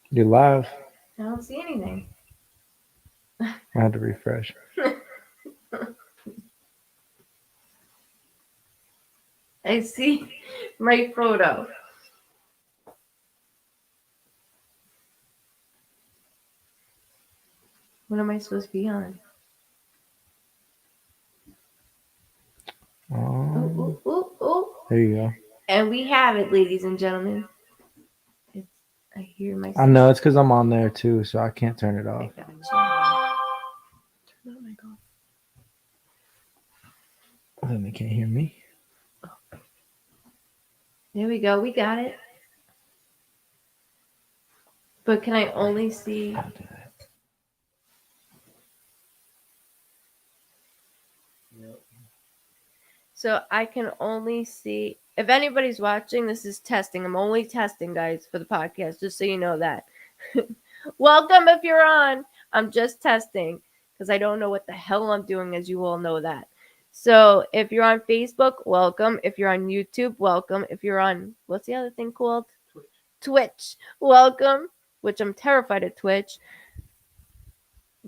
You're live. I don't see anything. I had to refresh. I see my photo. What am I supposed to be on? Ooh, ooh, Um, ooh, ooh. there you go. And we have it, ladies and gentlemen. It's, I hear I myself. know it's because I'm on there too, so I can't turn it I off. got you. Turn that mic off. Then they can't hear me. There we go. We got it. But can I only see? I'll do that. So I can only see. If anybody's watching, this is testing. I'm only testing, guys, for the podcast, just so you know that. Welcome if you're on. I'm just testing because I don't know what the hell I'm doing, as you all know that. So if you're on Facebook, welcome. If you're on YouTube, welcome. If you're on, what's the other thing called? Twitch. Welcome. Which I'm terrified of Twitch,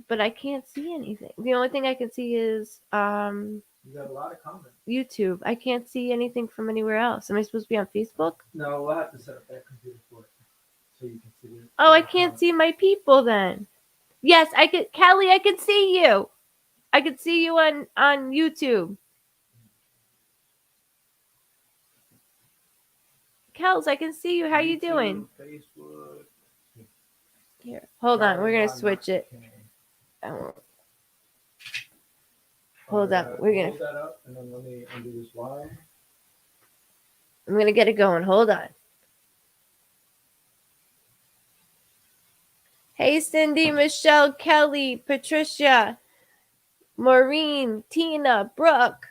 but I can't see anything. The only thing I can see is You got a lot of comments. YouTube. I can't see anything from anywhere else. Am I supposed to be on Facebook? No, we'll have to set up that computer for it so you can see it. Oh, I can't see my people then. Yes, I could. Kelly, I could see you. I could see you on YouTube. Kels, I can see you. How you doing? Facebook. Here, hold on. We're gonna switch it. I won't. Hold on. We're gonna. Hold that up and then let me undo this wire. I'm gonna get it going. Hold on. Hey, Cindy, Michelle, Kelly, Patricia, Maureen, Tina, Brooke.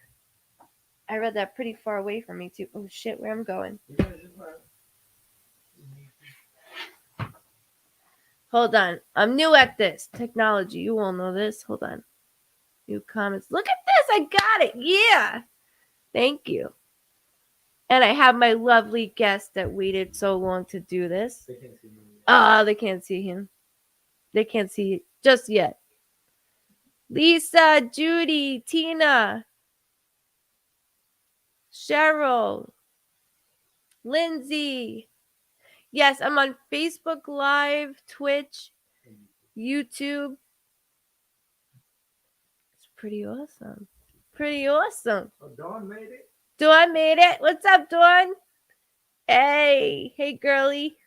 I read that pretty far away from me too. Oh shit, where I'm going. Hold on. I'm new at this technology. You all know this. Hold on. New comments. Look at this. I got it. Yeah. Thank you. And I have my lovely guest that waited so long to do this. They can't see me. They can't see him. They can't see it just yet. Lisa, Judy, Tina, Cheryl, Lindsay. Yes, I'm on Facebook Live, Twitch, YouTube. It's pretty awesome. Pretty awesome. Oh, Dawn made it. Dawn made it. What's up, Dawn? Hey, hey, girly.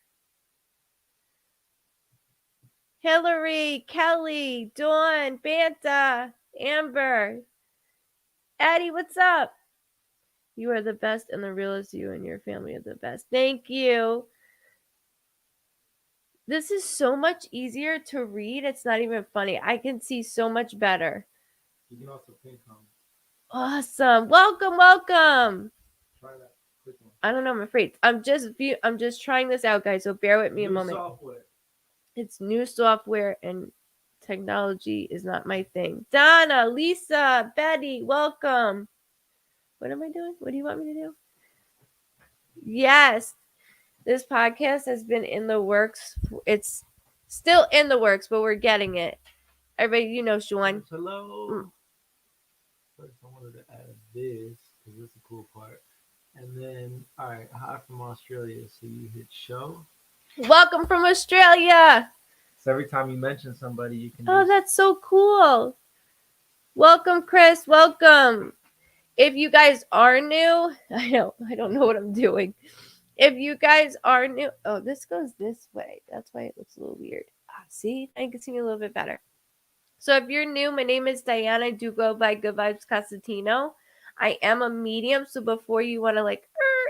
Hillary, Kelly, Dawn, Banta, Amber, Addie, what's up? You are the best and the realest. You and your family are the best. Thank you. This is so much easier to read. It's not even funny. I can see so much better. You can also pin comments. Awesome. Welcome, welcome. Try that. Quick one. I don't know. I'm afraid. I'm just trying this out, guys. So bear with me a moment. Software. It's new software and technology is not my thing. Donna, Lisa, Betty, welcome. What am I doing? What do you want me to do? Yes, this podcast has been in the works. It's still in the works, but we're getting it. Everybody, you know, Sean. Hello. First, I wanted to add this because this is the cool part. And then, all right, hi from Australia. So you hit show. Welcome from Australia. So every time you mention somebody, you can. Oh, that's so cool. Welcome, Chris. Welcome. If you guys are new, I don't know what I'm doing. If you guys are new, oh, this goes this way. That's why it looks a little weird. See, I can see me a little bit better. So if you're new, my name is Diana. I do go by GoodVibes Cosentino. I am a medium, so before you want to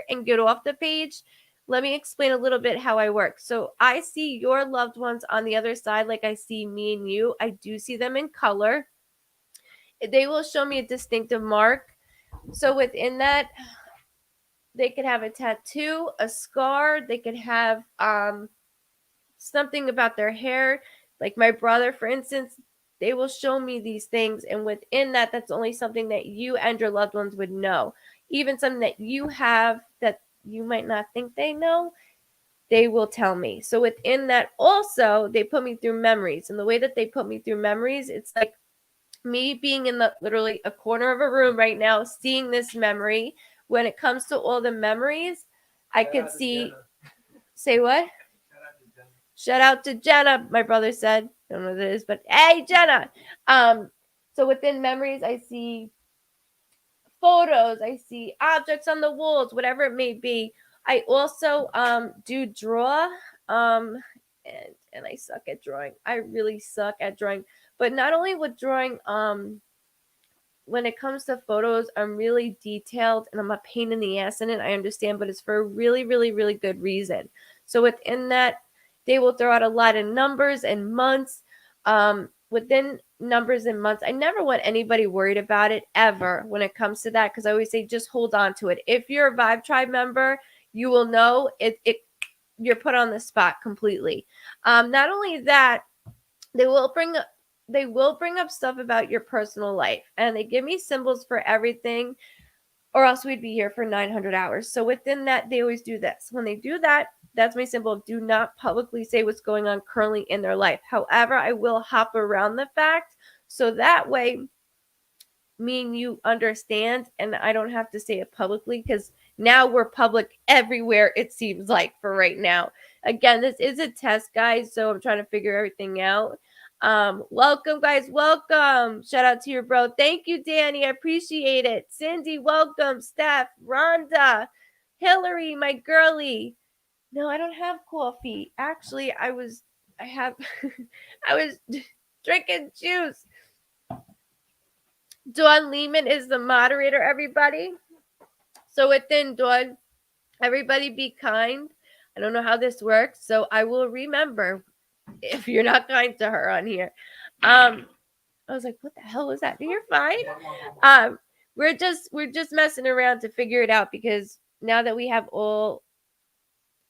and get off the page, let me explain a little bit how I work. So I see your loved ones on the other side like I see me and you. I do see them in color. They will show me a distinctive mark. So within that, they could have a tattoo, a scar, they could have something about their hair. Like my brother, for instance, they will show me these things, and within that, that's only something that you and your loved ones would know. Even something that you have that you might not think they know, they will tell me. So within that also, they put me through memories. And the way that they put me through memories, it's like me being in the literally a corner of a room right now, seeing this memory. When it comes to all the memories, I could see. Say what? Shout out to Jenna, my brother said. I don't know what it is, but hey, Jenna. So within memories, I see photos, I see objects on the walls, whatever it may be. I also do draw, and I suck at drawing. I really suck at drawing. But not only with drawing, when it comes to photos, I'm really detailed and I'm a pain in the ass in it. I understand, but it's for a really, really, really good reason. So within that, they will throw out a lot of numbers and months. Within numbers and months, I never want anybody worried about it ever when it comes to that, because I always say just hold on to it. If you're a Vibe Tribe member, you will know it you're put on the spot completely. Not only that, they will bring up stuff about your personal life, and they give me symbols for everything, or else we'd be here for 900 hours. So within that, they always do this. When they do that, that's my symbol. Do not publicly say what's going on currently in their life. However, I will hop around the fact so that way me and you understand, and I don't have to say it publicly, because now we're public everywhere, it seems like, for right now. Again, this is a test, guys, so I'm trying to figure everything out. Welcome, guys. Welcome. Shout out to your bro. Thank you, Danny. I appreciate it. Cindy, welcome. Steph, Rhonda, Hillary, my girly. No, I don't have coffee. Actually, I was drinking juice. Dawn Lehman is the moderator, everybody. So within Dawn, everybody be kind. I don't know how this works, so I will remember if you're not kind to her on here. I was like, what the hell was that? You're fine. We're just messing around to figure it out, because now that we have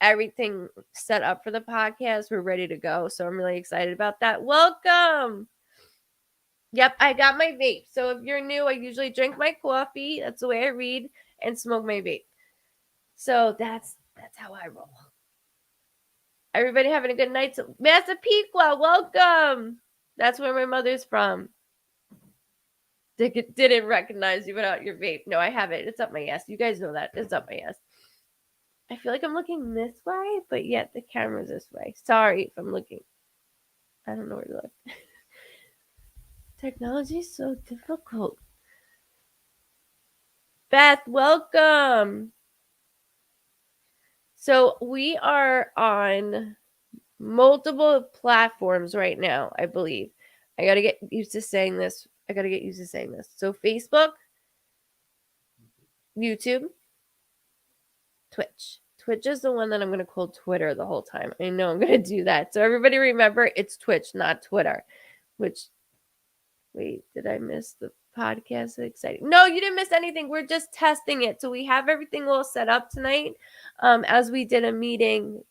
everything set up for the podcast, we're ready to go. So I'm really excited about that. Welcome. Yep, I got my vape. So if you're new, I usually drink my coffee. That's the way I read, and smoke my vape. So that's how I roll. Everybody having a good night. So, Massapequa, welcome. That's where my mother's from. Didn't recognize you without your vape. No, I have it. It's up my ass. You guys know that. It's up my ass. I feel like I'm looking this way, but yet the camera's this way. Sorry if I'm looking. I don't know where to look. Technology is so difficult. Beth, welcome. So we are on multiple platforms right now, I believe. I got to get used to saying this. So Facebook, YouTube, Twitch. Twitch is the one that I'm going to call Twitter the whole time. I know I'm going to do that. So everybody remember, it's Twitch, not Twitter. Wait, did I miss the podcast? Exciting. No, you didn't miss anything. We're just testing it. So we have everything all set up tonight, as we did a meeting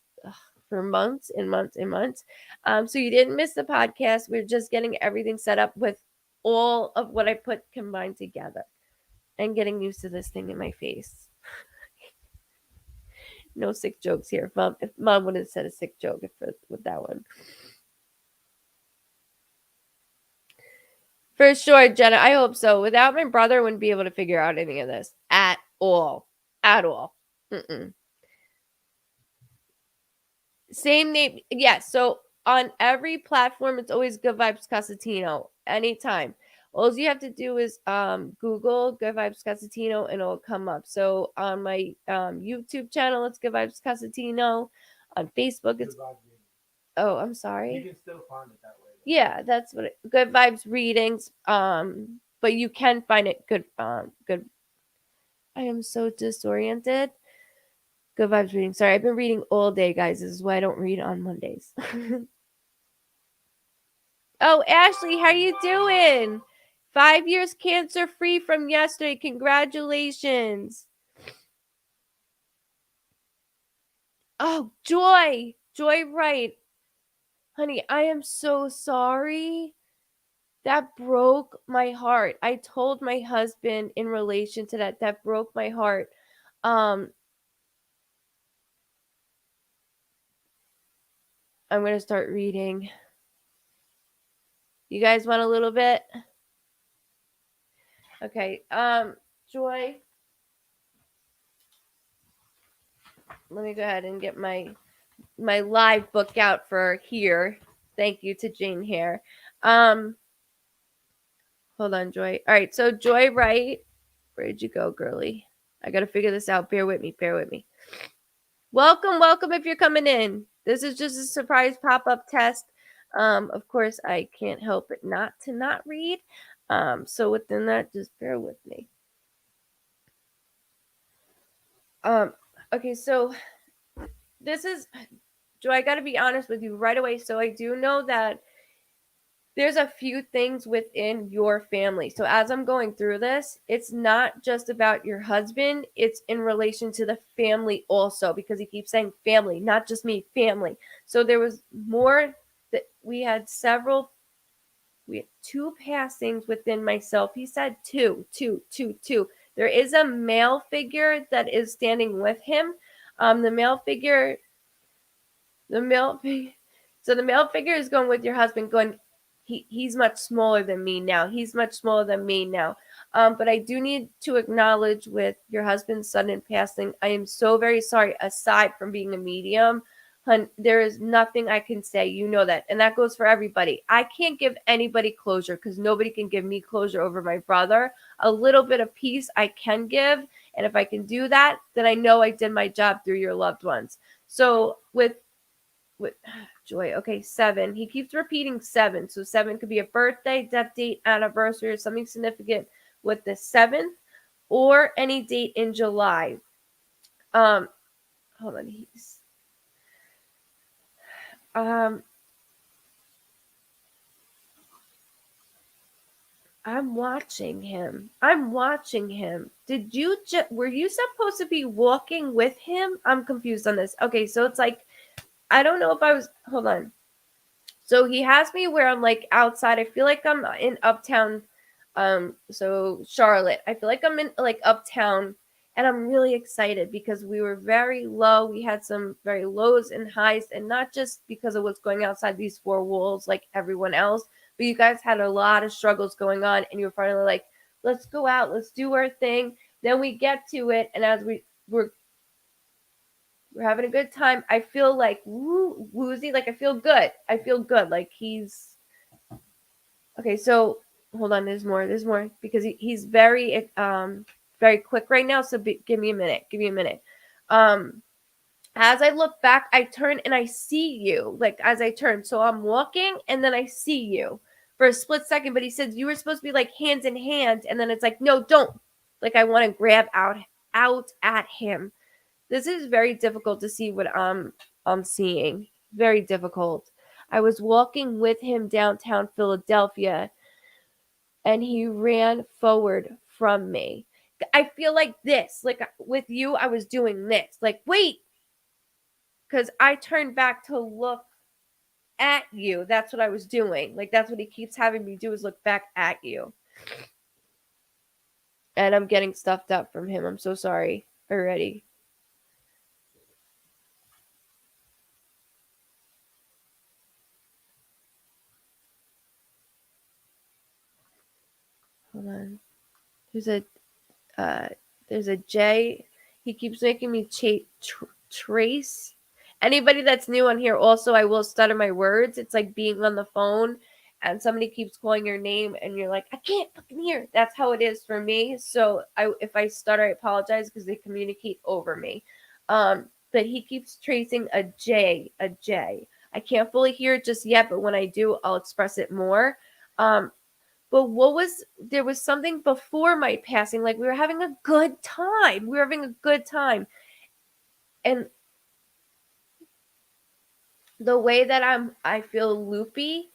for months and months and months. So you didn't miss the podcast. We're just getting everything set up with all of what I put combined together, and getting used to this thing in my face. No sick jokes here. If mom would have said a sick joke with that one. For sure, Jenna. I hope so. Without my brother, I wouldn't be able to figure out any of this at all. At all. Same name. Yes. So on every platform, it's always GoodVibes Cosentino. Anytime. All you have to do is Google GoodVibes Cosentino, and it'll come up. So on my YouTube channel, it's GoodVibes Cosentino. On Facebook, it's oh, I'm sorry. You can still find it that way. Yeah, that's what Good Vibes Readings. But you can find it good. Good. I am so disoriented. Good Vibes Reading. Sorry, I've been reading all day, guys. This is why I don't read on Mondays. Oh, Ashley, how you doing? 5 years cancer free from yesterday. Congratulations. Oh, Joy. Joy Wright. Honey, I am so sorry. That broke my heart. I told my husband in relation to that broke my heart. I'm going to start reading. You guys want a little bit? Okay. Joy, let me go ahead and get my live book out for here. Thank you to Jane Hare. Hold on, Joy. All right, so Joy Wright, where did you go, girly? I got to figure this out. Bear with me. Welcome if you're coming in. This is just a surprise pop-up test. Of course, I can't help it not read. So within that, just bear with me. Okay, so this is, Joy, I got to be honest with you right away. So I do know that there's a few things within your family. So as I'm going through this, it's not just about your husband, it's in relation to the family also, because he keeps saying family, not just me, family. So there was more that we had two passings within myself. He said two. There is a male figure that is standing with him. The male figure is going with your husband, going, he's much smaller than me now. But I do need to acknowledge with your husband's sudden passing, I am so very sorry. Aside from being a medium, hun, there is nothing I can say. You know that. And that goes for everybody. I can't give anybody closure because nobody can give me closure over my brother. A little bit of peace I can give. And if I can do that, then I know I did my job through your loved ones. So with Joy, okay, 7. He keeps repeating 7. So 7 could be a birthday, death date, anniversary, or something significant with the 7th, or any date in July. Hold on, I'm watching him. Were you supposed to be walking with him? I'm confused on this. Okay, so it's like, I don't know if I was, hold on. So he has me where I'm like outside. I feel like I'm in uptown, so Charlotte. I feel like I'm in like uptown, and I'm really excited because we were very low. We had some very lows and highs, and not just because of what's going outside these four walls like everyone else, but you guys had a lot of struggles going on, and you were finally like, let's go out, let's do our thing. Then we get to it, and as we're having a good time. I feel like woozy. Like I feel good. Like he's okay. So hold on. There's more because he's very very quick right now. So give me a minute. As I look back, I turn and I see you. Like as I turn, so I'm walking and then I see you for a split second. But he said you were supposed to be like hands in hand, and then it's like no, don't. Like I want to grab out at him. This is very difficult to see what I'm seeing. Very difficult. I was walking with him downtown Philadelphia, and he ran forward from me. I feel like this. Like with you, I was doing this. Like, wait. Because I turned back to look at you. That's what I was doing. Like, that's what he keeps having me do, is look back at you. And I'm getting stuffed up from him. I'm so sorry already. Hold on. There's a J. He keeps making me trace. Anybody that's new on here, also, I will stutter my words. It's like being on the phone and somebody keeps calling your name and you're like, I can't fucking hear. That's how it is for me. So if I stutter, I apologize because they communicate over me. But he keeps tracing a J. I can't fully hear it just yet, but when I do, I'll express it more. But there was something before my passing, like we were having a good time. And the way that I feel loopy,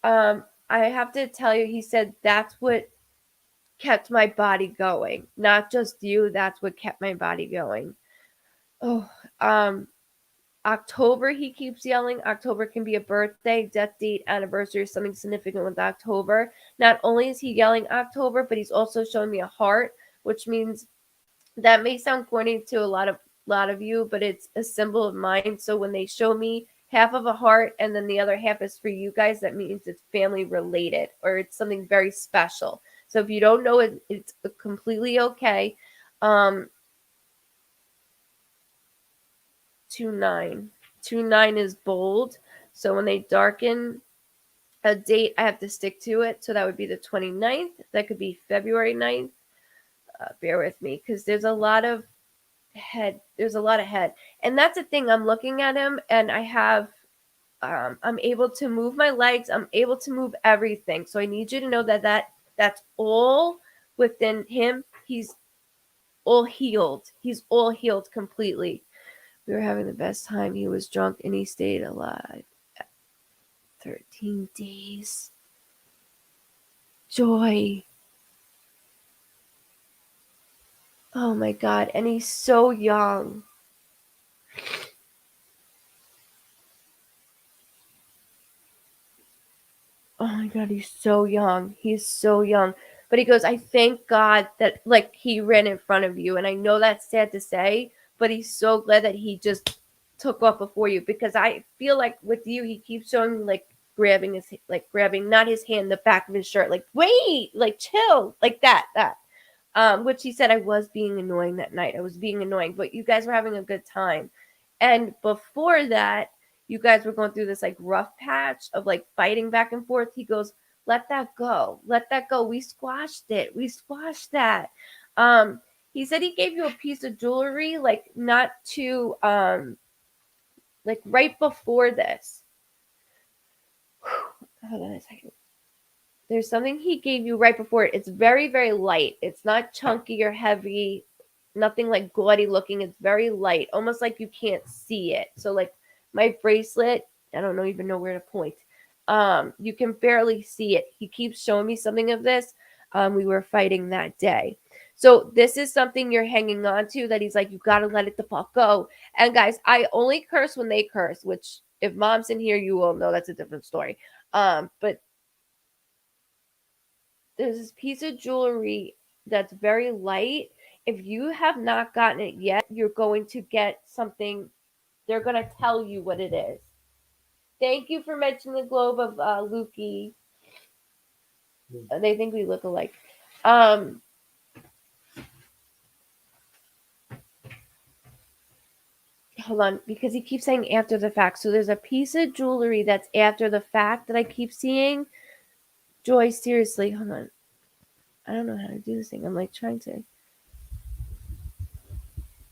I have to tell you, he said that's what kept my body going. Not just you, that's what kept my body going. Oh, October, he keeps yelling. October can be a birthday, death date, anniversary, something significant with October. Not only is he yelling October, but he's also showing me a heart, which means that may sound corny to a lot of you, but it's a symbol of mine. So when they show me half of a heart, and then the other half is for you guys. That means it's family related or it's something very special. So if you don't know it, it's completely okay. 2-9. 2-9 is bold. So when they darken a date, I have to stick to it. So that would be the 29th. That could be February 9th. Bear with me because there's a lot of head. There's a lot of head. And that's the thing. I'm looking at him and I have I'm able to move my legs. I'm able to move everything. So I need you to know that's all within him. He's all healed. He's all healed completely. We were having the best time. He was drunk and he stayed alive. 13 days. Joy. Oh my God. And he's so young. Oh my God, he's so young. He's so young. But he goes, I thank God that like he ran in front of you. And I know that's sad to say, but he's so glad that he just took off before you because I feel like with you, he keeps showing me like grabbing not his hand, the back of his shirt, like wait, like chill, like that. Which he said I was being annoying that night. I was being annoying, but you guys were having a good time. And before that, you guys were going through this like rough patch of like fighting back and forth. He goes, let that go. Let that go. We squashed it. We squashed that. He said he gave you a piece of jewelry, like not too like right before this. Hold on a second. There's something he gave you right before it. It's very, very light. It's not chunky or heavy, nothing like gaudy looking. It's very light, almost like you can't see it. So like my bracelet, I don't even know where to point. You can barely see it. He keeps showing me something of this. We were fighting that day. So this is something you're hanging on to that he's like, you gotta let it the fuck go. And guys, I only curse when they curse, which if mom's in here, you will know that's a different story. But there's this piece of jewelry that's very light. If you have not gotten it yet, you're going to get something. They're going to tell you what it is. Thank you for mentioning the globe of Lukey. They think we look alike. Hold on, because he keeps saying after the fact. So there's a piece of jewelry that's after the fact that I keep seeing. Joy, seriously, hold on. I don't know how to do this thing. I'm like trying to.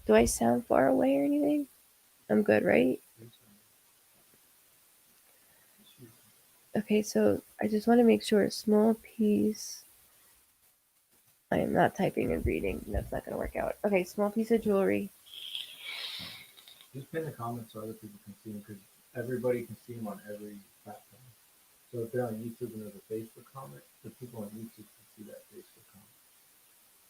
Do I sound far away or anything? I'm good, right? Okay, so I just want to make sure a small piece. I am not typing and reading. That's not going to work out. Okay, small piece of jewelry. Just pin the comments so other people can see them because everybody can see them on every platform. So if they're on YouTube and there's a Facebook comment, the people on YouTube can see that Facebook comment.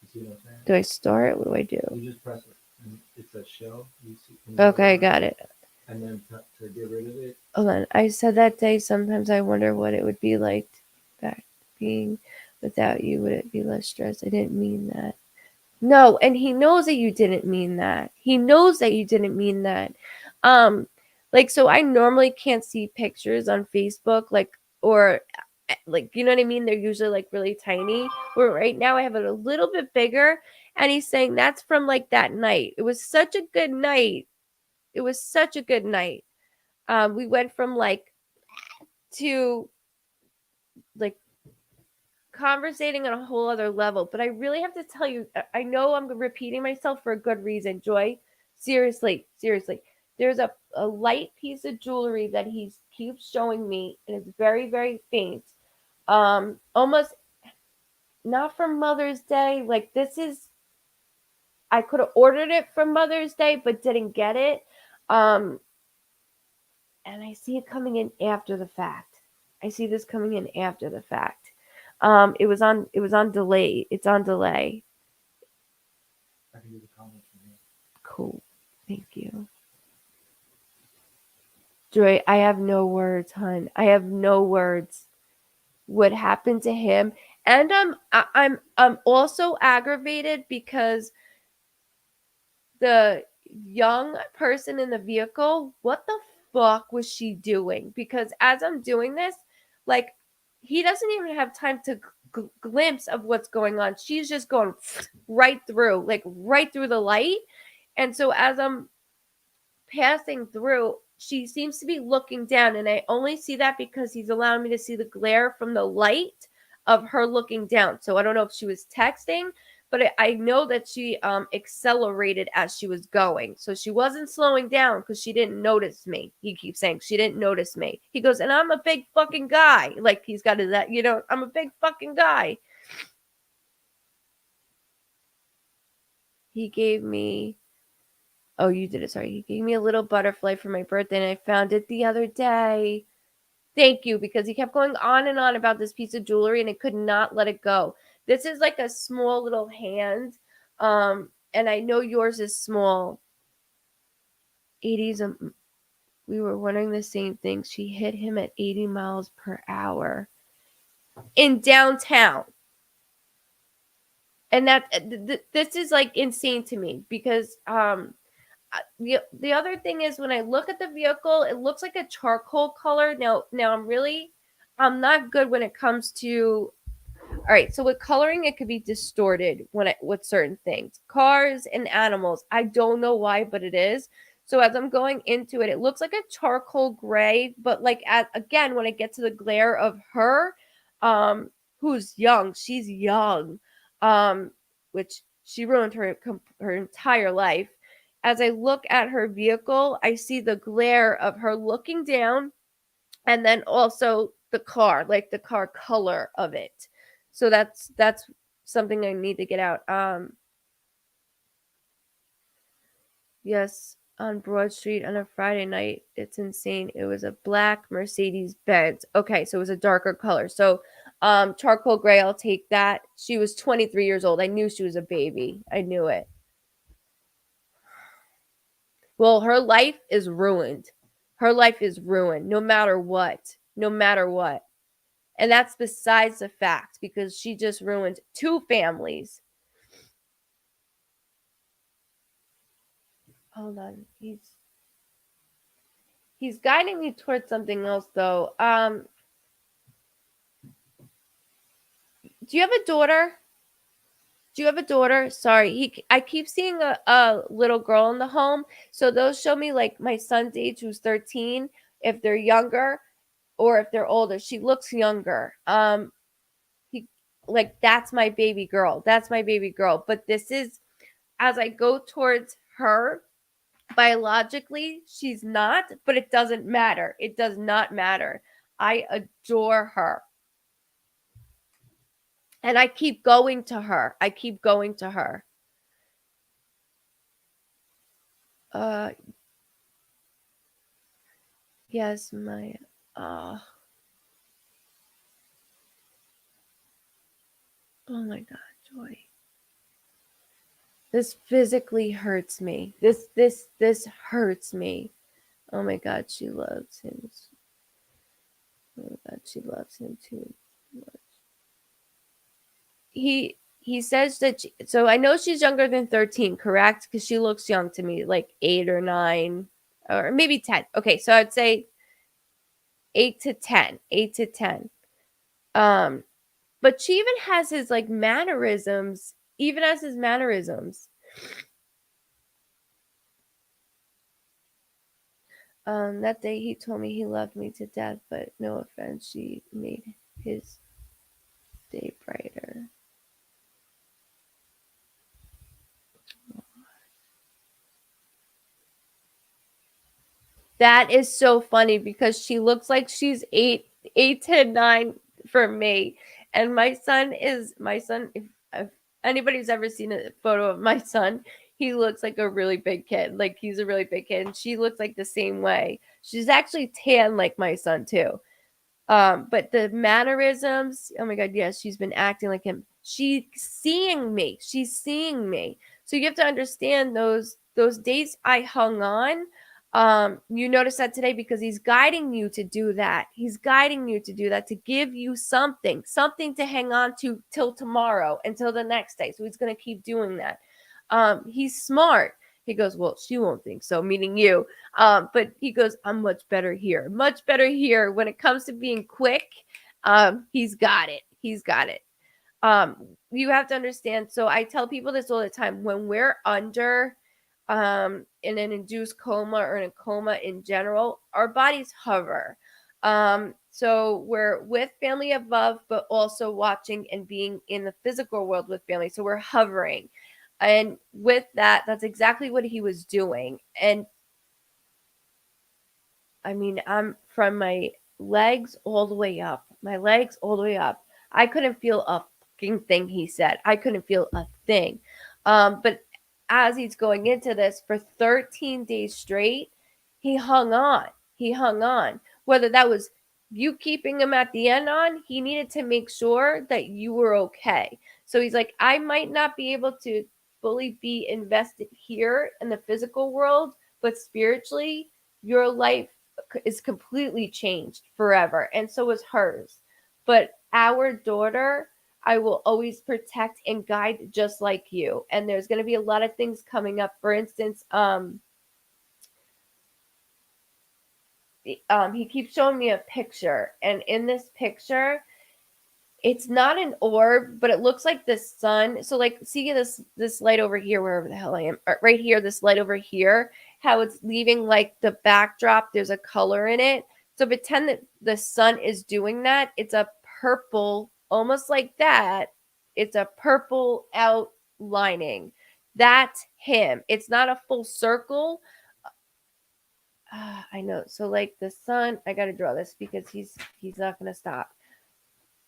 You see what I'm saying? Do I start? What do I do? You just press it. And it says show. You see. Okay, got it. And then to get rid of it. Hold on. I said that day, sometimes I wonder what it would be like back being without you. Would it be less stress? I didn't mean that. No, and he knows that you didn't mean that. He knows that you didn't mean that. Like so I normally can't see pictures on Facebook like or like you know what I mean? They're usually like really tiny. Where right now I have it a little bit bigger and he's saying that's from like that night. It was such a good night. It was such a good night. We went from like to like conversating on a whole other level. But I really have to tell you, I know I'm repeating myself for a good reason, Joy. Seriously, seriously. There's a light piece of jewelry that he keeps showing me, and it's very, very faint. Almost not for Mother's Day. Like this is I could have ordered it for Mother's Day, but didn't get it. And I see it coming in after the fact. I see this coming in after the fact. It was on delay. It's on delay. I can do the comments from here. Cool. Thank you. Joy, I have no words, hon. I have no words. What happened to him? And I'm also aggravated because the young person in the vehicle, what the fuck was she doing? Because as I'm doing this, like, he doesn't even have time to glimpse of what's going on. She's just going right through, like right through the light. And so as I'm passing through, she seems to be looking down, and I only see that because he's allowing me to see the glare from the light of her looking down. So I don't know if she was texting, but I know that she accelerated as she was going. So she wasn't slowing down because she didn't notice me. He keeps saying she didn't notice me. He goes, and I'm a big fucking guy. Like, he's got his, I'm a big fucking guy. He gave me, oh, you did it. Sorry. He gave me a little butterfly for my birthday, and I found it the other day. Thank you, because he kept going on and on about this piece of jewelry, and I could not let it go. This is like a small little hand, and I know yours is small. 80s, we were wondering the same thing. She hit him at 80 miles per hour in downtown. And this is like insane to me because the other thing is, when I look at the vehicle, it looks like a charcoal color. Now I'm not good when it comes to, all right, so with coloring, it could be distorted with certain things. Cars and animals, I don't know why, but it is. So as I'm going into it, it looks like a charcoal gray, but like again, when I get to the glare of her, who's young, she's young, which she ruined her entire life. As I look at her vehicle, I see the glare of her looking down, and then also the car, like the car color of it. So that's something I need to get out. Yes, on Broad Street on a Friday night. It's insane. It was a black Mercedes Benz. Okay, so it was a darker color. So charcoal gray, I'll take that. She was 23 years old. I knew she was a baby. I knew it. Well, her life is ruined. Her life is ruined no matter what. No matter what. And that's besides the fact, because she just ruined 2 families. Hold on. He's guiding me towards something else though. Do you have a daughter? Do you have a daughter? Sorry. I keep seeing a little girl in the home. So those show me like my son's age, who's 13, if they're younger or if they're older. She looks younger. That's my baby girl. That's my baby girl. But this is, as I go towards her, biologically, she's not, but it doesn't matter. It does not matter. I adore her. And I keep going to her. I keep going to her. Yes, my, oh my God, Joy. This physically hurts me. This hurts me. Oh my God, she loves him. Oh my God, she loves him too much. He says that so I know she's younger than 13, correct? Because she looks young to me, like 8 or 9 or maybe 10. Okay, so I'd say 8 to 10. 8 to 10. But she even has his like mannerisms, even as his mannerisms. That day he told me he loved me to death, but no offense, she made his day brighter. That is so funny because she looks like she's 8 to 9 for me. And my son, if anybody's ever seen a photo of my son, he looks like a really big kid. Like, he's a really big kid. And she looks like the same way. She's actually tan like my son too. But the mannerisms, oh my God, yes, she's been acting like him. She's seeing me. She's seeing me. So you have to understand those days I hung on. You notice that today because he's guiding you to do that. He's guiding you to do that, to give you something to hang on to till tomorrow, until the next day. So he's going to keep doing that. He's smart. He goes, well, she won't think so, meaning you. But he goes, I'm much better here. Much better here. When it comes to being quick, he's got it. He's got it. You have to understand. So I tell people this all the time. When we're under in an induced coma or in a coma in general, our bodies hover. So we're with family above, but also watching and being in the physical world with family. So we're hovering. And with that, that's exactly what he was doing. And I mean, I'm from my legs all the way up. My legs all the way up. I couldn't feel a fucking thing, he said. I couldn't feel a thing. But as he's going into this for 13 days straight, he hung on. He hung on. Whether that was you keeping him at the end on, he needed to make sure that you were okay. So he's like, I might not be able to fully be invested here in the physical world, but spiritually, your life is completely changed forever, and so is hers. But our daughter, I will always protect and guide just like you. And there's going to be a lot of things coming up. For instance, he keeps showing me a picture, and in this picture, it's not an orb, but it looks like the sun. So like see this light over here, wherever the hell I am, right here, this light over here, how it's leaving like the backdrop, there's a color in it. So pretend that the sun is doing that. It's a purple, almost like that. It's a purple outlining. That's him. It's not a full circle. I know. So like the sun, I got to draw this because he's not going to stop.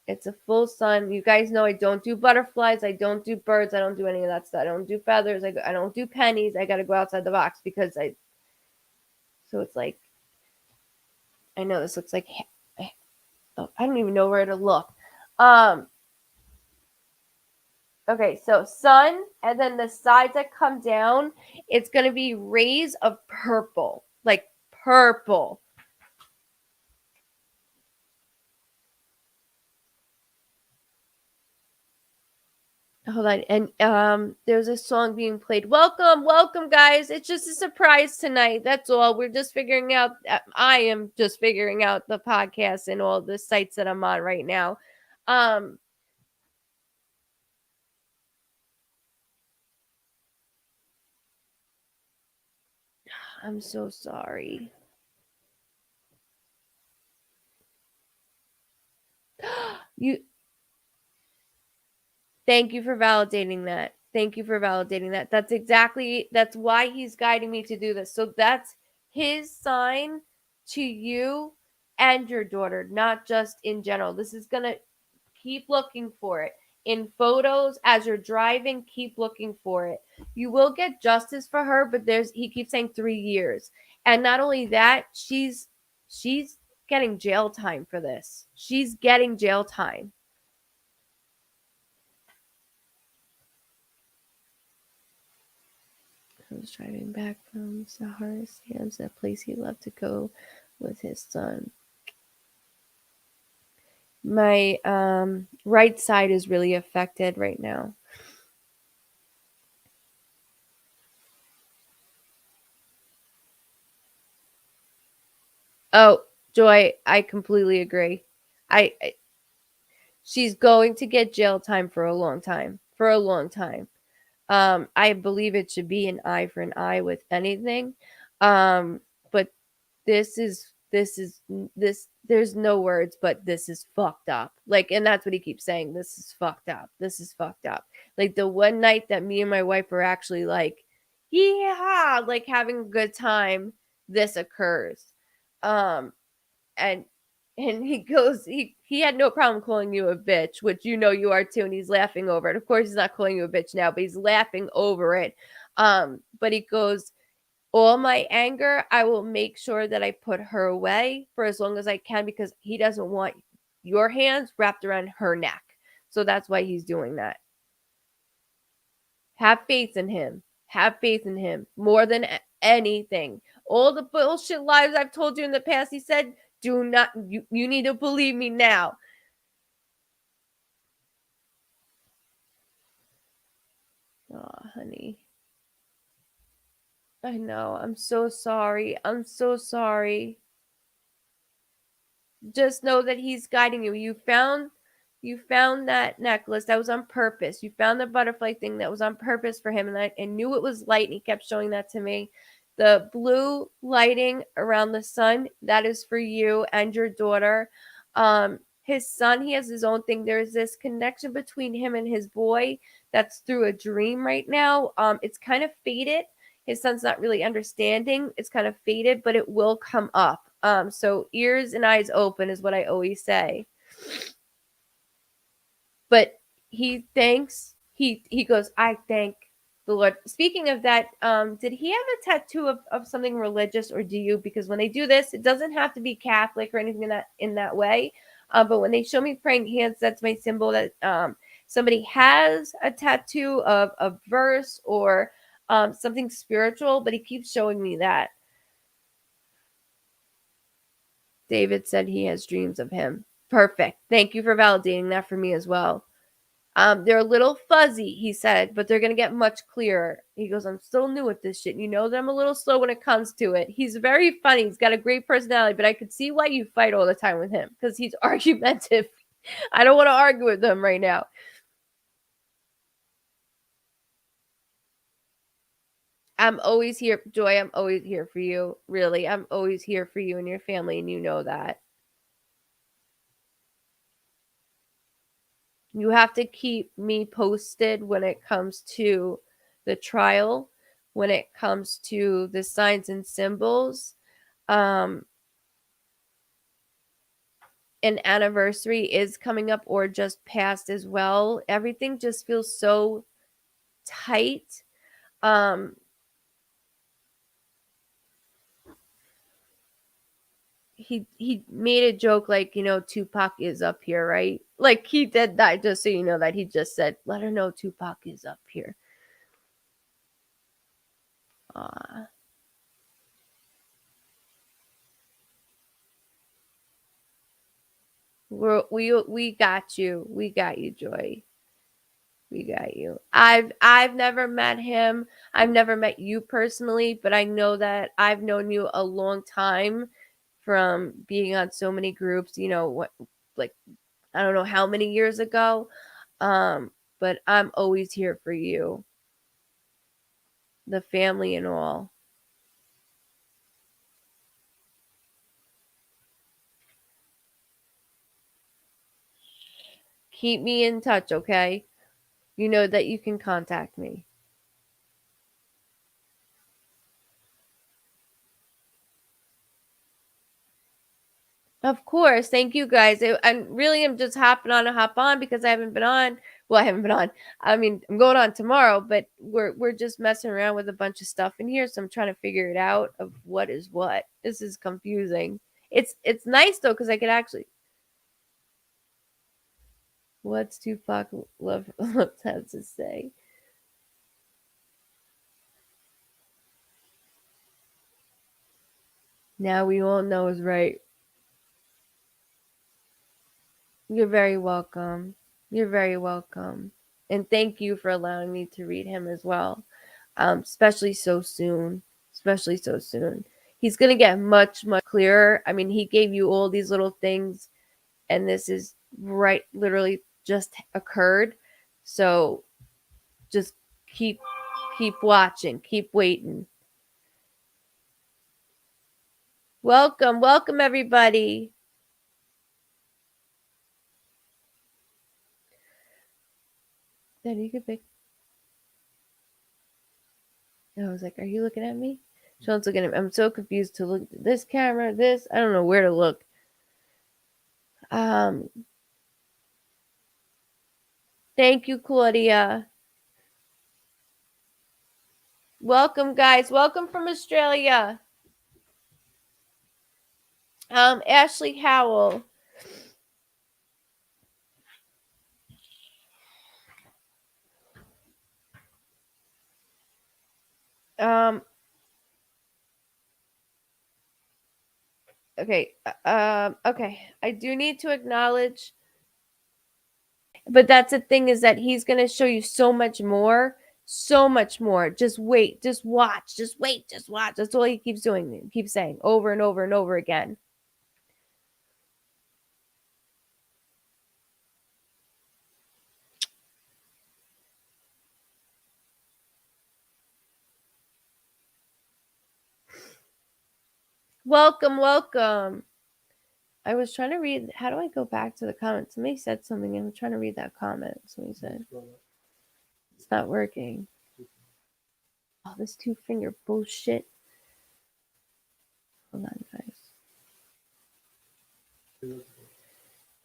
It's a full sun. You guys know I don't do butterflies. I don't do birds. I don't do any of that stuff. I don't do feathers. I don't do pennies. I got to go outside the box because so it's like, I know this looks like, oh, I don't even know where to look. Okay, so sun, and then the sides that come down, it's going to be rays of purple, like purple. Hold on. And there's a song being played. Welcome, guys. It's just a surprise tonight. That's all. We're just figuring out. I am just figuring out the podcast and all the sites that I'm on right now. I'm so sorry. You. Thank you for validating that. Thank you for validating that. That's why he's guiding me to do this. So that's his sign to you and your daughter, not just in general. This is going to keep looking for it in photos as you're driving. Keep looking for it. You will get justice for her, but he keeps saying 3 years. And not only that, she's getting jail time for this. She's getting jail time. I was driving back from Sahara's hands, that place he loved to go with his son. My right side is really affected right now. Oh, Joy, I completely agree. She's going to get jail time for a long time. For a long time. I believe it should be an eye for an eye with anything. But this there's no words, but this is fucked up. Like, and that's what he keeps saying. This is fucked up. This is fucked up. Like the one night that me and my wife were actually like, yeah, like having a good time, this occurs. Um, and he goes, he had no problem calling you a bitch, which you know you are too, and he's laughing over it. Of course, he's not calling you a bitch now, but he's laughing over it. But he goes, all my anger, I will make sure that I put her away for as long as I can because he doesn't want your hands wrapped around her neck. So that's why he's doing that. Have faith in him. Have faith in him more than anything. All the bullshit lies I've told you in the past, he said, do not, you need to believe me now. Oh, honey. I know. I'm so sorry. I'm so sorry. Just know that he's guiding you. You found that necklace that was on purpose. You found the butterfly thing that was on purpose for him, and I knew it was light, and he kept showing that to me. The blue lighting around the sun, that is for you and your daughter. His son, he has his own thing. There's this connection between him and his boy that's through a dream right now. It's kind of faded. His son's not really understanding. It's kind of faded, but it will come up. So ears and eyes open is what I always say. But he thanks, he goes, I thank the Lord. Speaking of that, did he have a tattoo of something religious, or do you? Because when they do this, it doesn't have to be Catholic or anything in that way. But when they show me praying hands, that's my symbol that somebody has a tattoo of a verse or something spiritual, but he keeps showing me that. David said he has dreams of him. Perfect. Thank you for validating that for me as well. They're a little fuzzy, he said, but they're going to get much clearer. He goes, I'm still new at this shit. You know that I'm a little slow when it comes to it. He's very funny. He's got a great personality, but I could see why you fight all the time with him because he's argumentative. I don't want to argue with him right now. I'm always here, Joy. I'm always here for you. Really, I'm always here for you and your family, and you know that. You have to keep me posted when it comes to the trial, when it comes to the signs and symbols. An anniversary is coming up or just passed as well. Everything just feels so tight. He made a joke like, Tupac is up here, right? Like he did that, just so you know, that he just said, let her know Tupac is up here. We got you. We got you, Joy. We got you. I've never met him. I've never met you personally, but I know that I've known you a long time from being on so many groups, what, like, I don't know how many years ago. But I'm always here for you, the family and all. Keep me in touch, okay? You know that you can contact me. Of course. Thank you guys. I really am just hopping on to hop on because I haven't been on. Well, I haven't been on. I mean, I'm going on tomorrow, but we're just messing around with a bunch of stuff in here, so I'm trying to figure it out of what is what. This is confusing. It's nice though because I could actually. What's Tupac love have to say? Now we all know is right. You're very welcome. You're very welcome. And thank you for allowing me to read him as well. Especially so soon. Especially so soon. He's going to get much, much clearer. I mean, he gave you all these little things, and this is right, literally just occurred. So just keep watching, keep waiting. Welcome, everybody. Then you can pick. I was like, are you looking at me? Sean's looking at me. I'm so confused to look at this camera, this. I don't know where to look. Thank you, Claudia. Welcome, guys. Welcome from Australia. Ashley Howell. Okay. Okay. I do need to acknowledge, but that's the thing, is that he's going to show you so much more. so much more. Just wait, just watch, just wait, just watch. That's all he keeps doing. He keeps saying over and over and over again. Welcome, welcome. I was trying to read. How do I go back to the comments? Somebody said something, and I'm trying to read that comment. Somebody said it's not working. Oh, this 2-finger bullshit. Hold on, guys.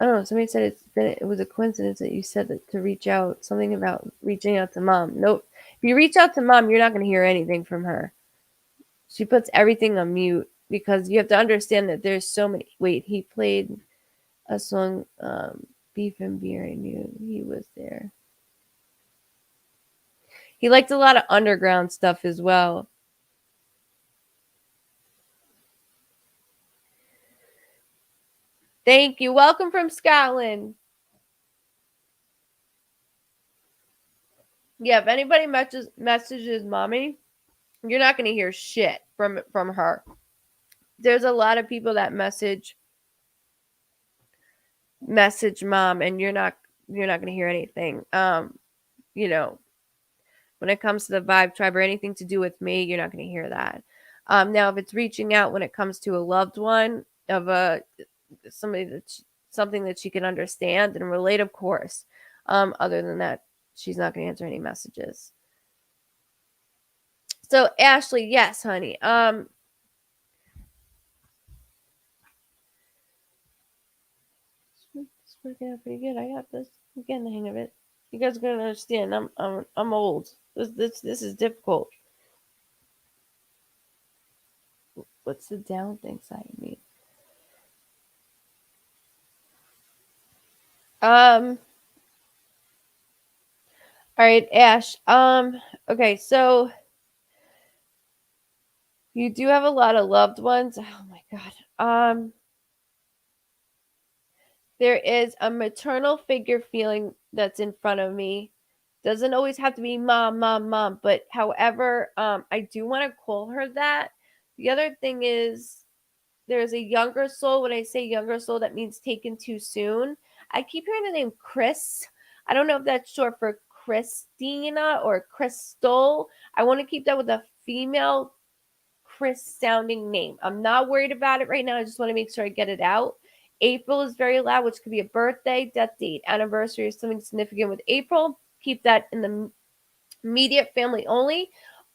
I don't know. Somebody said it was a coincidence that you said that to reach out. Something about reaching out to mom. Nope. If you reach out to mom, you're not going to hear anything from her. She puts everything on mute because you have to understand that there's so many. Wait, he played a song, Beef and Beer. I knew he was there. He liked a lot of underground stuff as well. Thank you. Welcome from Scotland. Yeah, if anybody messages mommy, you're not going to hear shit from her. There's a lot of people that message mom, and you're not going to hear anything. You know, when it comes to the Vibe Tribe or anything to do with me, you're not going to hear that. Now, if it's reaching out when it comes to a loved one of something that she can understand and relate, of course. Other than that, she's not going to answer any messages. So, Ashley, yes, honey. It's working out pretty good. I got this. I'm getting the hang of it. You guys are gonna understand. I'm old. This is difficult. What's the down thing side of me? All right, Ash. Okay, so you do have a lot of loved ones. Oh my god. There is a maternal figure feeling that's in front of me. Doesn't always have to be mom, but however, I do want to call her that. The other thing is there's a younger soul. When I say younger soul, that means taken too soon. I keep hearing the name Chris. I don't know if that's short for Christina or Crystal. I want to keep that with a female Chris sounding name. I'm not worried about it right now. I just want to make sure I get it out. April is very loud, which could be a birthday, death date, anniversary, or something significant with April. Keep that in the immediate family only,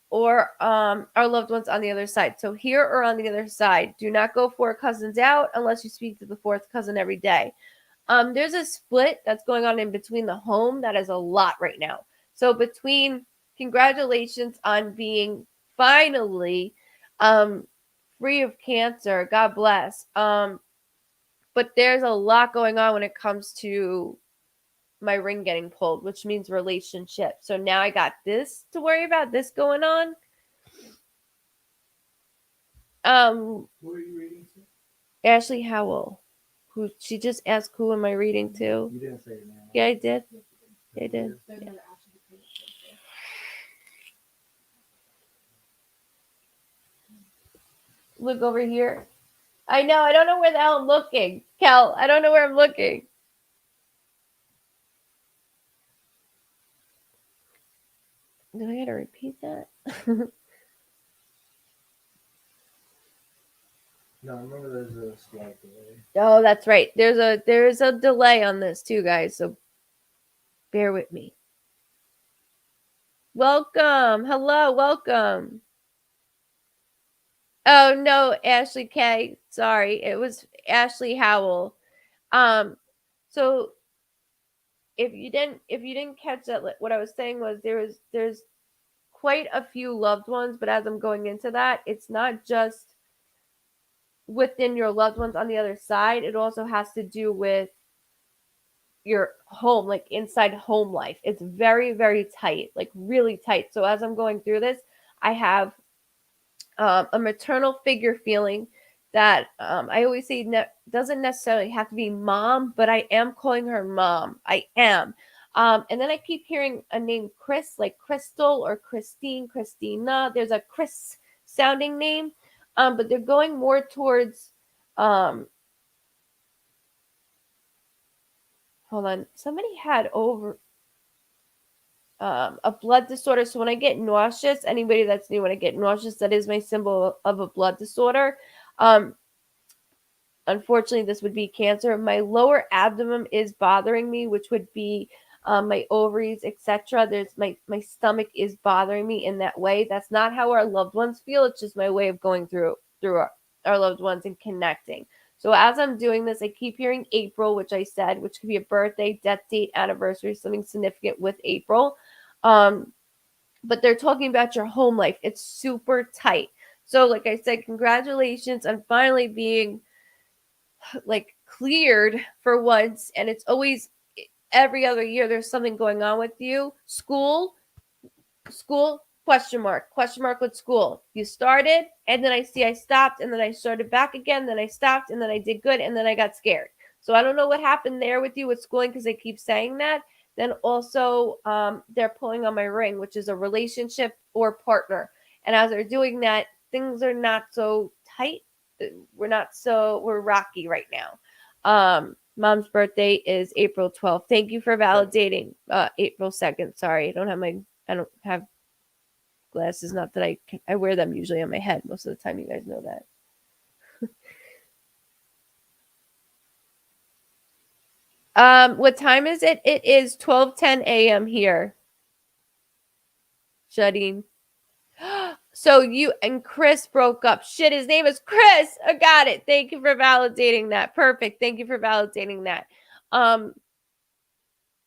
or our loved ones on the other side. So here or on the other side. Do not go 4 cousins out unless you speak to the 4th cousin every day. There's a split that's going on in between the home that is a lot right now. So between congratulations on being finally free of cancer, God bless. But there's a lot going on when it comes to my ring getting pulled, which means relationship. So now I got this to worry about, this going on. Who are you reading to? Ashley Howell. Who she just asked who am I reading to? You didn't say your name. Yeah, I did. I did. Yeah. Look over here. I know. I don't know where the hell I'm looking. Kel, I don't know where I'm looking. Do I gotta repeat that? No, I remember there's a slight delay. Oh, that's right. There's a delay on this too, guys. So bear with me. Welcome. Hello, welcome. Oh no, Ashley K. Sorry, it was Ashley Howell. So if you didn't catch that, what I was saying was there's quite a few loved ones, but as I'm going into that, it's not just within your loved ones on the other side. It also has to do with your home, like inside home life. It's very, very tight, like really tight. So as I'm going through this, I have a maternal figure feeling that I always say doesn't necessarily have to be mom, but I am calling her mom. I am. And then I keep hearing a name Chris, like Crystal or Christine, Christina. There's a Chris sounding name, but they're going more towards. Hold on, somebody had over a blood disorder. So when I get nauseous, anybody that's new, when I get nauseous, that is my symbol of a blood disorder. Unfortunately, this would be cancer. My lower abdomen is bothering me, which would be my ovaries, etc. There's my stomach is bothering me in that way. That's not how our loved ones feel. It's just my way of going through our loved ones and connecting. So as I'm doing this, I keep hearing April, which I said, which could be a birthday, death date, anniversary, something significant with April. But they're talking about your home life. It's super tight. So like I said, congratulations on finally being like cleared for once. And it's always every other year there's something going on with you. School, question mark with school. You started, and then I stopped, and then I started back again, then I stopped, and then I did good, and then I got scared. So I don't know what happened there with you with schooling, because they keep saying that. Then also they're pulling on my ring, which is a relationship or partner. And as they're doing that, things are not so tight. We're rocky right now. Mom's birthday is April 12th. Thank you for validating. April 2nd. Sorry, I don't have glasses. Not that I wear them usually on my head most of the time. You guys know that. What time is it? It is 12:10 a.m. here. Shutting. So you and Chris broke up. Shit, his name is Chris. I got it. Thank you for validating that. Perfect. Thank you for validating that.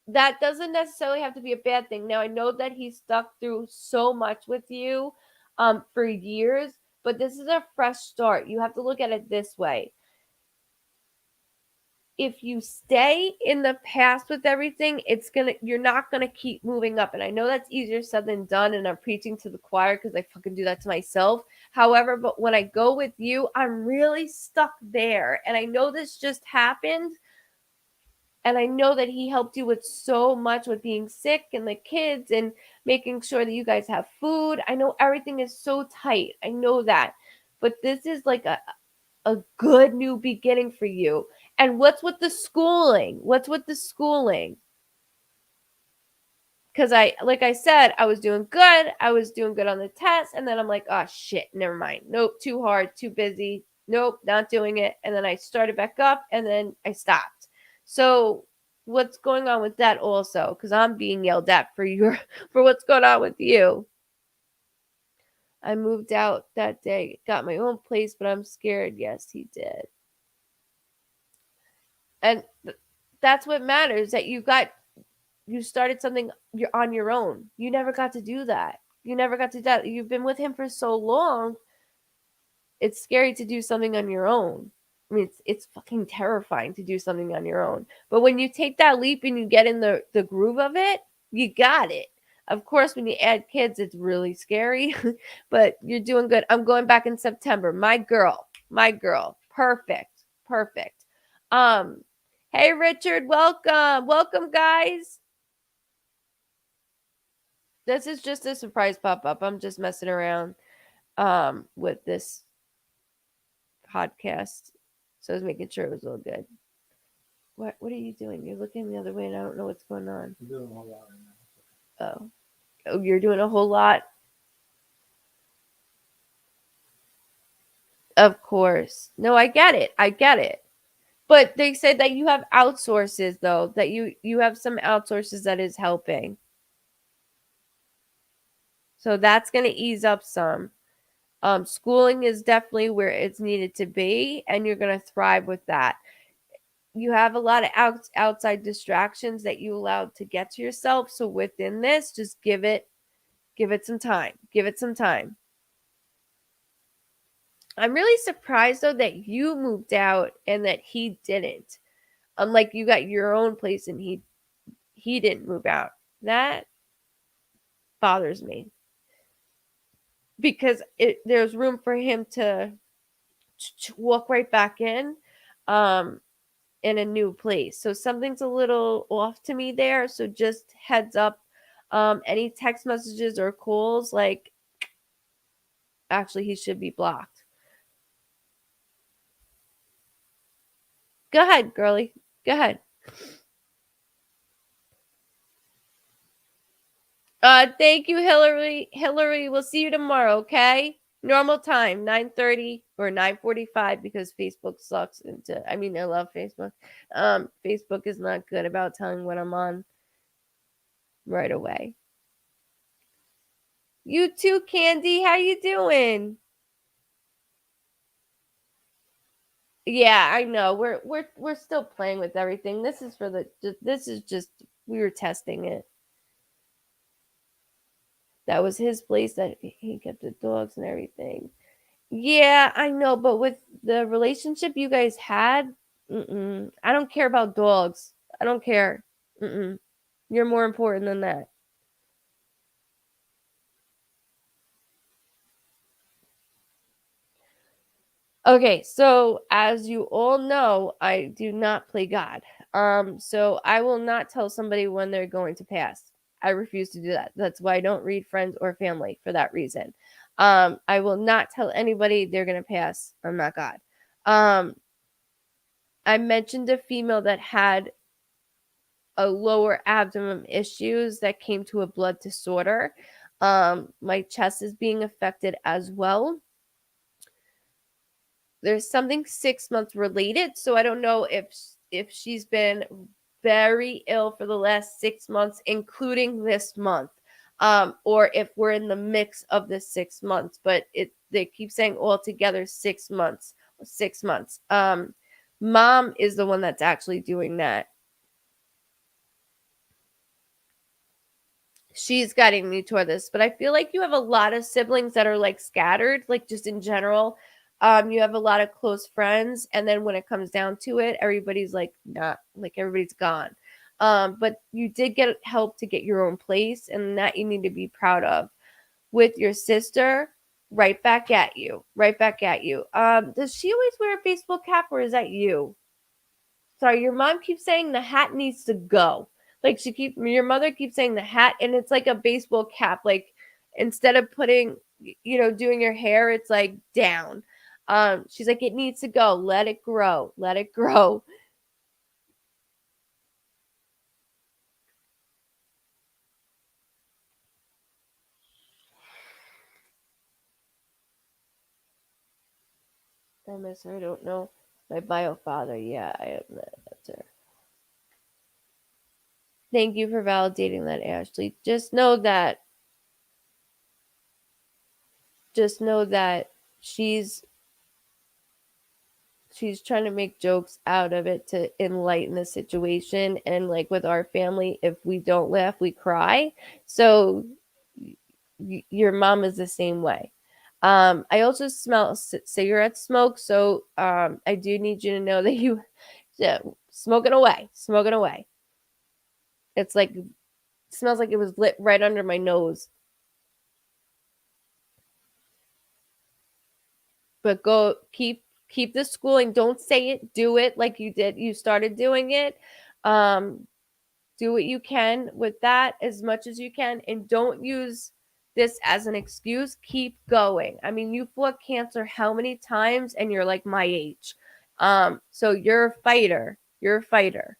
That doesn't necessarily have to be a bad thing. Now I know that he stuck through so much with you for years, but this is a fresh start. You have to look at it this way. If you stay in the past with everything, you're not gonna keep moving up. And I know that's easier said than done, and I'm preaching to the choir because I fucking do that to myself. However, but when I go with you, I'm really stuck there. And I know this just happened. And I know that he helped you with so much with being sick and the kids and making sure that you guys have food. I know everything is so tight. I know that. But this is like a good new beginning for you. And what's with the schooling? Because like I said, I was doing good. I was doing good on the test. And then I'm like, oh shit, never mind. Nope, too hard, too busy. Nope, not doing it. And then I started back up and then I stopped. So what's going on with that also? Because I'm being yelled at for what's going on with you. I moved out that day, got my own place, but I'm scared. Yes, he did. And that's what matters, that you started something you're on your own. You never got to do that. You've been with him for so long. It's scary to do something on your own. I mean, it's fucking terrifying to do something on your own. But when you take that leap and you get in the groove of it, you got it. Of course, when you add kids, it's really scary, but you're doing good. I'm going back in September. My girl. Perfect. Hey Richard, welcome guys. This is just a surprise pop-up. I'm just messing around with this podcast. So I was making sure it was all good. What are you doing? You're looking the other way and I don't know what's going on. I'm doing a whole lot right now. Oh, you're doing a whole lot? Of course. No, I get it. But they said that you have outsources though, that you have some outsources that is helping. So that's going to ease up some. Schooling is definitely where it's needed to be, and you're going to thrive with that. You have a lot of outside distractions that you allowed to get to yourself. So within this, just give it some time. I'm really surprised though that you moved out and that he didn't. Unlike you got your own place and he didn't move out. That bothers me. Because there's room for him to walk right back in. in a new place. So something's a little off to me there. So just heads up. Any text messages or calls, like, actually, he should be blocked. Go ahead, girly. Go ahead. Thank you, Hillary. Hillary, we'll see you tomorrow, okay? Normal time, 9:30 or 9:45, because Facebook sucks I love Facebook. Facebook is not good about telling when I'm on right away. You too, Candy. How you doing? Yeah, I know. We're still playing with everything. This is just we were testing it. That was his place that he kept the dogs and everything. Yeah, I know, but with the relationship you guys had, I don't care about dogs. I don't care. You're more important than that. Okay, so as you all know, I do not play God. So I will not tell somebody when they're going to pass. I refuse to do that. That's why I don't read friends or family, for that reason. I will not tell anybody they're going to pass. I'm not God. I mentioned a female that had a lower abdomen issues that came to a blood disorder. My chest is being affected as well. There's something 6 months related, so I don't know if she's been very ill for the last 6 months, including this month, or if we're in the mix of the 6 months. But they keep saying altogether 6 months. 6 months. Mom is the one that's actually doing that. She's guiding me toward this, but I feel like you have a lot of siblings that are like scattered, like just in general. You have a lot of close friends, and then when it comes down to it, everybody's like not, like everybody's gone. But you did get help to get your own place, and that you need to be proud of. With your sister, right back at you, right back at you. Does she always wear a baseball cap, or is that you? Sorry, your mom keeps saying the hat needs to go. Like your mother keeps saying the hat, and it's like a baseball cap. Like instead of putting, doing your hair, it's like down. She's like, it needs to go. Let it grow. Let it grow. I miss her. I don't know. My bio father. Yeah, I am that. That's her. Thank you for validating that, Ashley. Just know that she's trying to make jokes out of it to enlighten the situation. And like with our family, if we don't laugh, we cry. So your mom is the same way. I also smell cigarette smoke. So I do need you to know that you, yeah, smoking away. It's like, it smells like it was lit right under my nose. But go keep the schooling. Don't say it, do it like you did. You started doing it. Do what you can with that as much as you can, and don't use this as an excuse. Keep going. I mean, you fought cancer how many times, and you're like my age. So you're a fighter. You're a fighter.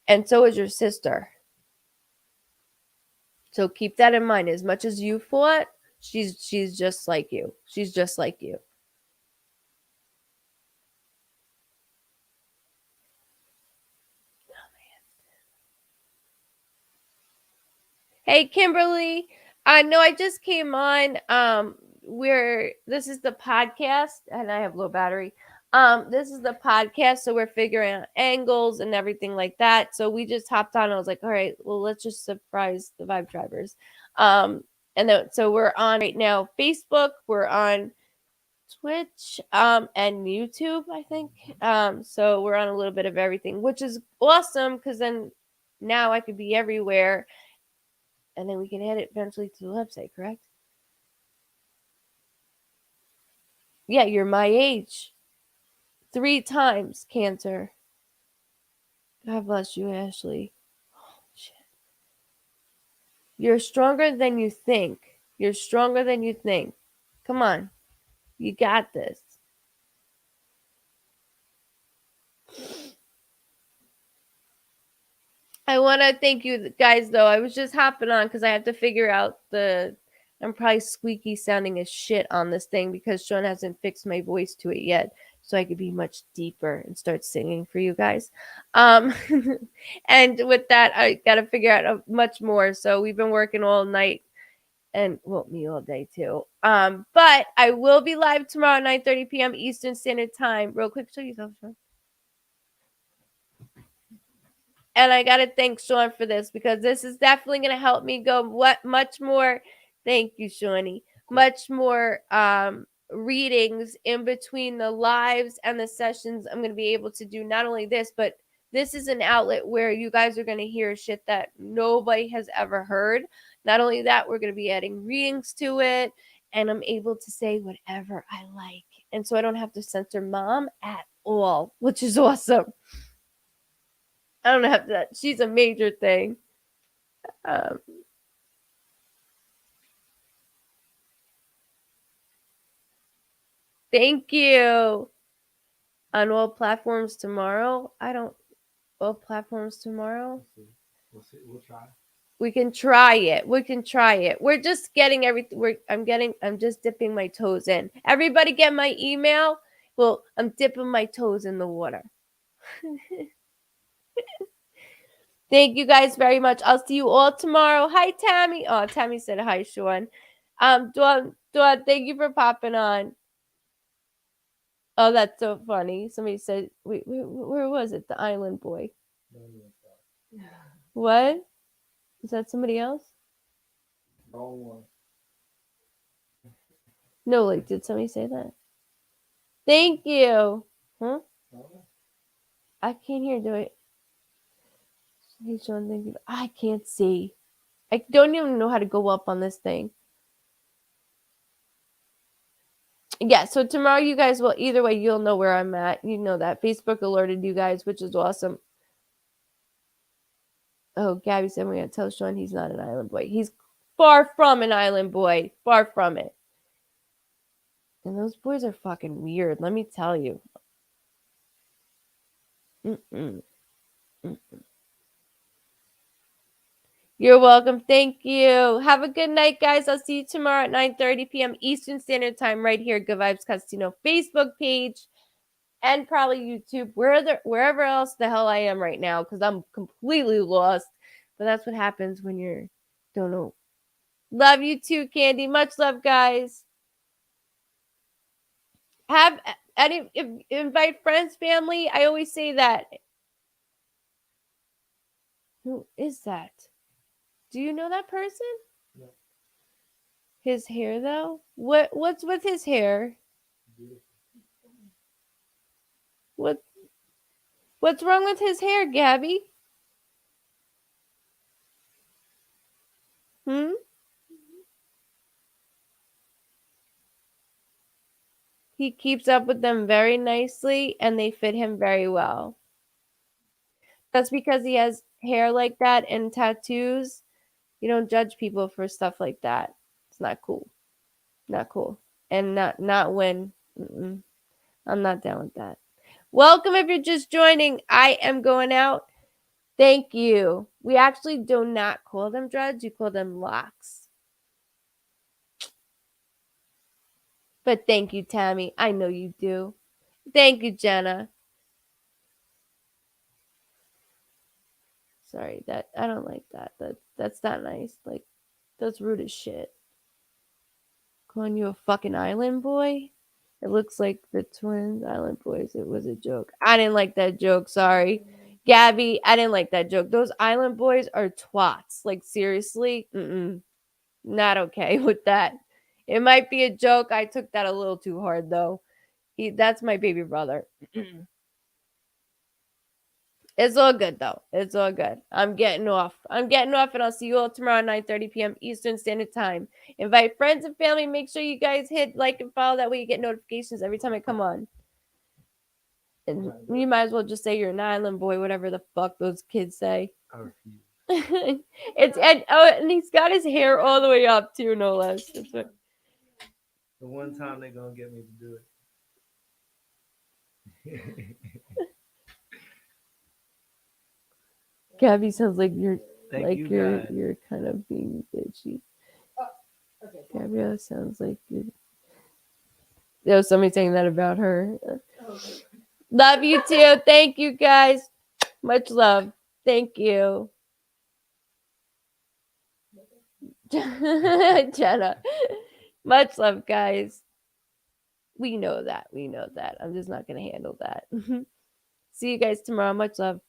And so is your sister. So keep that in mind. As much as you fought, she's just like you. She's just like you. Hey, Kimberly. I know I just came on. This is the podcast, and I have low battery. This is the podcast, so we're figuring out angles and everything like that. So we just hopped on. I was like, all right, well, let's just surprise the Vibe Drivers. And then so we're on right now Facebook. We're on Twitch, and YouTube, I think. So we're on a little bit of everything, which is awesome because then now I could be everywhere, and then we can add it eventually to the website, correct? Yeah, you're my age. 3 times cancer. God bless you, Ashley. Shit. You're stronger than you think. You're stronger than you think. Come on. You got this. I want to thank you guys, though. I was just hopping on because I have to figure out the. I'm probably squeaky sounding as shit on this thing because Sean hasn't fixed my voice to it yet, so I could be much deeper and start singing for you guys. And with that, I got to figure out much more. So we've been working all night, and well, me all day too. But I will be live tomorrow at 9:30 p.m. Eastern Standard Time. Real quick, show yourself, Sean. And I gotta thank Sean for this because this is definitely gonna help me go much more. Thank you, Shawnee. Much more readings in between the lives and the sessions. I'm gonna be able to do not only this, but this is an outlet where you guys are gonna hear shit that nobody has ever heard. Not only that, we're gonna be adding readings to it, and I'm able to say whatever I like, and so I don't have to censor mom at all, which is awesome. I don't have that. She's a major thing. Um, thank you. On all platforms tomorrow. I don't. All platforms tomorrow. We'll see. We'll try. We can try it. We can try it. We're just getting everything. I'm just dipping my toes in. Everybody get my email? Well, I'm dipping my toes in the water. Thank you guys very much. I'll see you all tomorrow. Hi, Tammy. Oh, Tammy said hi, Sean. Dawn, thank you for popping on. Oh, that's so funny. Somebody said, wait, where was it? The Island Boy. What? Is that somebody else? Wrong one. No, like, did somebody say that? Thank you. Huh? I can't hear. Do it. Hey, Sean, thank you. I can't see. I don't even know how to go up on this thing. Yeah, so tomorrow you guys will, either way, you'll know where I'm at. You know that. Facebook alerted you guys, which is awesome. Oh, Gabby said we're going to tell Sean he's not an island boy. He's far from an island boy. Far from it. And those boys are fucking weird, let me tell you. Mm-mm. Mm-mm. You're welcome. Thank you. Have a good night, guys. I'll see you tomorrow at 9:30 p.m. Eastern Standard Time right here at GoodVibes Cosentino Facebook page and probably YouTube, wherever else the hell I am right now because I'm completely lost. But that's what happens when you're don't know. Love you too, Candy. Much love, guys. Have invite friends, family. I always say that. Who is that? Do you know that person? No. His hair, though? What's with his hair? What's wrong with his hair, Gabby? Hmm? He keeps up with them very nicely and they fit him very well. That's because he has hair like that and tattoos. You don't judge people for stuff like that. It's not cool. Not cool. And not when I'm not down with that. Welcome if you're just joining. I am going out. Thank you. We actually do not call them dreads. You call them locks. But thank you, Tammy. I know you do. Thank you, Jenna. Sorry, that I don't like that. That's not nice. Like, that's rude as shit. Calling you a fucking island boy? It looks like the twins island boys. It was a joke. I didn't like that joke. Sorry. Gabby, I didn't like that joke. Those island boys are twats. Like, seriously? Not okay with that. It might be a joke. I took that a little too hard, though. That's my baby brother. It's all good, though. It's all good. I'm getting off. And I'll see you all tomorrow at 9:30 p.m. Eastern Standard Time. Invite friends and family. Make sure you guys hit like and follow. That way you get notifications every time I come on. And Right. you might as well just say you're an island boy, whatever the fuck those kids say. I refuse. And he's got his hair all the way up too, no less. That's what, The one time they're gonna get me to do it. Gabby sounds like you're Thank like you you're guys. you're kind of being bitchy. Okay. Gabriella sounds like you're. There was somebody saying that about her. Okay. Love you too. Thank you guys. Much love. Thank you. Jenna. Much love, guys. We know that. We know that. I'm just not going to handle that. See you guys tomorrow. Much love.